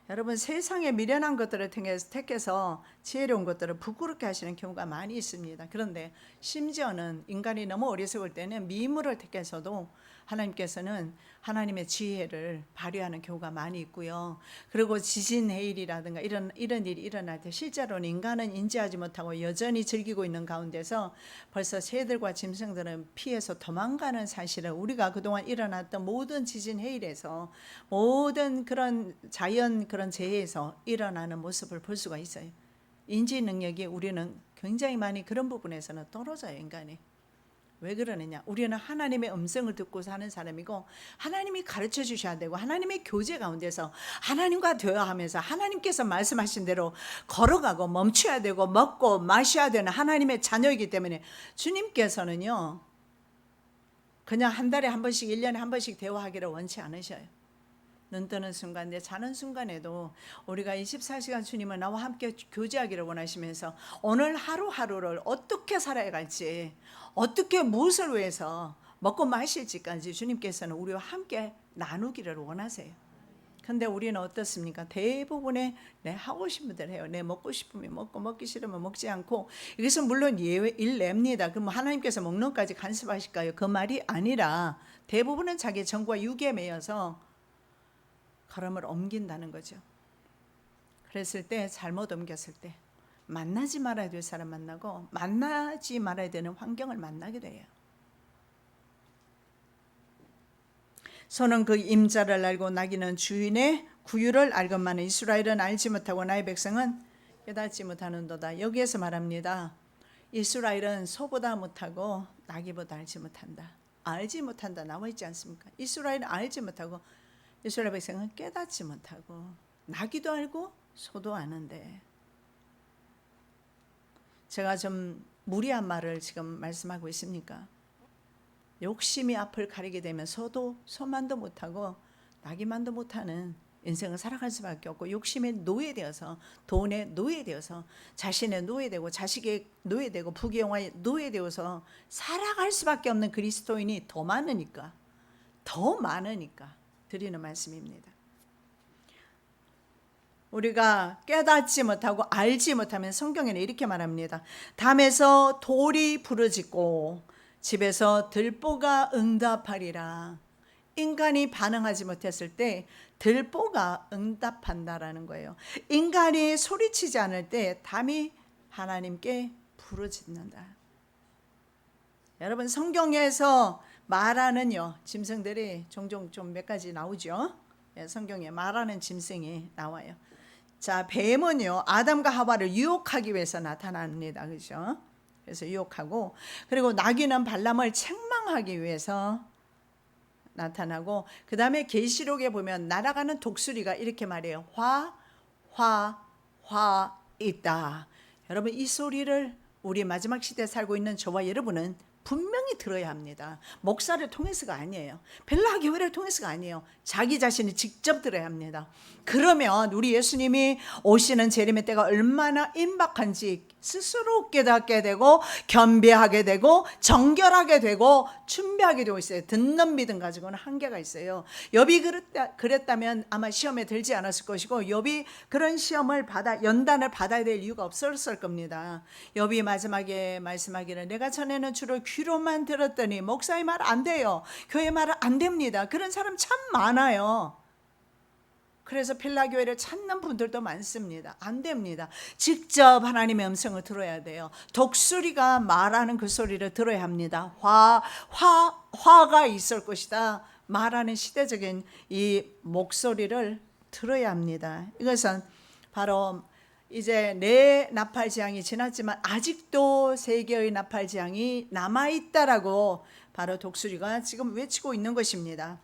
여러분, 세상의 미련한 것들을 택해서 지혜로운 것들을 부끄럽게 하시는 경우가 많이 있습니다. 그런데 심지어는 인간이 너무 어리석을 때는 미물을 택해서도 하나님께서는 하나님의 지혜를 발휘하는 경우가 많이 있고요. 그리고 지진해일이라든가 이런 일이 일어날 때 실제로는 인간은 인지하지 못하고 여전히 즐기고 있는 가운데서 벌써 새들과 짐승들은 피해서 도망가는 사실을, 우리가 그동안 일어났던 모든 지진해일에서, 모든 그런 자연 그런 재해에서 일어나는 모습을 볼 수가 있어요. 인지 능력이 우리는 굉장히 많이 그런 부분에서는 떨어져요, 인간이. 왜 그러느냐? 우리는 하나님의 음성을 듣고 사는 사람이고, 하나님이 가르쳐 주셔야 되고, 하나님의 교제 가운데서 하나님과 대화하면서 하나님께서 말씀하신 대로 걸어가고 멈춰야 되고 먹고 마셔야 되는 하나님의 자녀이기 때문에, 주님께서는요 그냥 한 달에 한 번씩, 1년에 한 번씩 대화하기를 원치 않으셔요. 눈 뜨는 순간, 내 자는 순간에도 우리가 24시간 주님은 나와 함께 교제하기를 원하시면서 오늘 하루하루를 어떻게 살아갈지, 어떻게 무엇을 위해서 먹고 마실지까지 주님께서는 우리와 함께 나누기를 원하세요. 근데 우리는 어떻습니까? 대부분의 내 하고 싶은 대로 해요. 내 먹고 싶으면 먹고, 먹기 싫으면 먹지 않고. 이것은 물론 일례입니다. 그럼 하나님께서 먹는 것까지 간섭하실까요? 그 말이 아니라 대부분은 자기 정과 육에 매여서 걸음을 옮긴다는 거죠. 그랬을 때, 잘못 옮겼을 때 만나지 말아야 될 사람 만나고 만나지 말아야 되는 환경을 만나게 돼요. 소는 그 임자를 알고 나귀는 주인의 구유를 알건만은 이스라엘은 알지 못하고 나의 백성은 깨닫지 못하는도다. 여기에서 말합니다. 이스라엘은 소보다 못하고 나귀보다 알지 못한다. 알지 못한다 나와 있지 않습니까? 이스라엘은 알지 못하고, 이스라엘 백성은 깨닫지 못하고, 나귀도 알고 소도 아는데, 제가 좀 무리한 말을 지금 말씀하고 있습니까? 욕심이 앞을 가리게 되면 소만도 못하고 나귀만도 못하는 인생을 살아갈 수밖에 없고, 욕심에 노예되어서, 돈에 노예되어서, 자신의 노예되고, 자식의 노예되고, 부귀영화에 노예되어서 살아갈 수밖에 없는 그리스도인이 더 많으니까 드리는 말씀입니다. 우리가 깨닫지 못하고 알지 못하면 성경에는 이렇게 말합니다. 담에서 돌이 부르짖고 집에서 들보가 응답하리라. 인간이 반응하지 못했을 때 들보가 응답한다라는 거예요. 인간이 소리치지 않을 때 담이 하나님께 부르짖는다. 여러분, 성경에서 말하는요, 짐승들이 종종 좀 몇 가지 나오죠. 성경에 말하는 짐승이 나와요. 자, 뱀은요 아담과 하와를 유혹하기 위해서 나타납니다. 그렇죠? 그래서 유혹하고, 그리고 나귀는 발람을 책망하기 위해서 나타나고, 그 다음에 계시록에 보면 날아가는 독수리가 이렇게 말해요. 화 있다. 여러분, 이 소리를 우리 마지막 시대에 살고 있는 저와 여러분은 분명히 들어야 합니다. 목사를 통해서가 아니에요. 벨라 교회를 통해서가 아니에요. 자기 자신이 직접 들어야 합니다. 그러면 우리 예수님이 오시는 재림의 때가 얼마나 임박한지 스스로 깨닫게 되고 겸비하게 되고 정결하게 되고 준비하게 되고 있어요. 듣는 믿음 가지고는 한계가 있어요. 욥이 그랬다면 아마 시험에 들지 않았을 것이고, 욥이 그런 시험을 연단을 받아야 될 이유가 없었을 겁니다. 욥이 마지막에 말씀하기를, 내가 전에는 주로 귀로만 들었더니 목사의 말 안 돼요, 교회 말은 안 됩니다. 그런 사람 참 많아요. 그래서 필라교회를 찾는 분들도 많습니다. 안 됩니다. 직접 하나님의 음성을 들어야 돼요. 독수리가 말하는 그 소리를 들어야 합니다. 화가 있을 것이다 말하는 시대적인 이 목소리를 들어야 합니다. 이것은 바로 이제 내 나팔지향이 지났지만 아직도 세 개의 나팔지향이 남아있다라고 바로 독수리가 지금 외치고 있는 것입니다.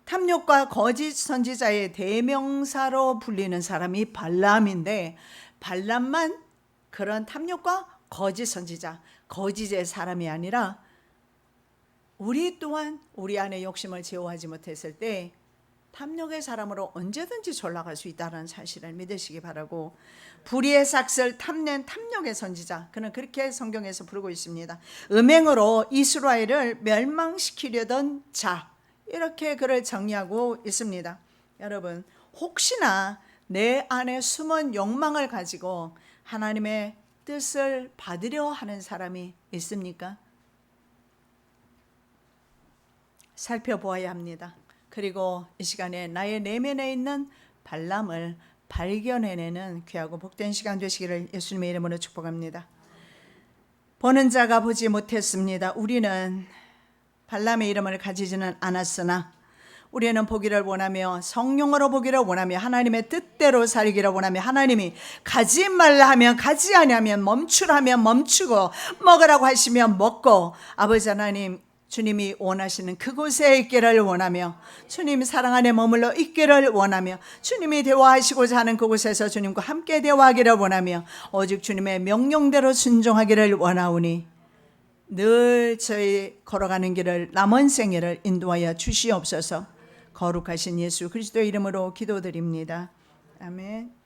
탐욕과 거짓 선지자의 대명사로 불리는 사람이 발람인데, 발람만 그런 탐욕과 거짓 선지자, 거짓의 사람이 아니라 우리 또한 우리 안에 욕심을 제어하지 못했을 때 탐욕의 사람으로 언제든지 전락할 수 있다는 사실을 믿으시기 바라고, 불의의 삭슬 탐낸 탐욕의 선지자, 그는 그렇게 성경에서 부르고 있습니다. 음행으로 이스라엘을 멸망시키려던 자, 이렇게 그를 정리하고 있습니다. 여러분, 혹시나 내 안에 숨은 욕망을 가지고 하나님의 뜻을 받으려 하는 사람이 있습니까? 살펴보아야 합니다. 그리고 이 시간에 나의 내면에 있는 발람을 발견해내는 귀하고 복된 시간 되시기를 예수님의 이름으로 축복합니다. 보는 자가 보지 못했습니다. 우리는 발람의 이름을 가지지는 않았으나 우리는 보기를 원하며 성령으로 보기를 원하며 하나님의 뜻대로 살기를 원하며, 하나님이 가지 말라 하면 가지 아니하면 멈추라면 멈추고 먹으라고 하시면 먹고, 아버지 하나님 주님이 원하시는 그곳에 있기를 원하며, 주님 사랑 안에 머물러 있기를 원하며, 주님이 대화하시고자 하는 그곳에서 주님과 함께 대화하기를 원하며, 오직 주님의 명령대로 순종하기를 원하오니 늘 저희 걸어가는 길을, 남은 생애를 인도하여 주시옵소서. 거룩하신 예수 그리스도의 이름으로 기도드립니다. 아멘.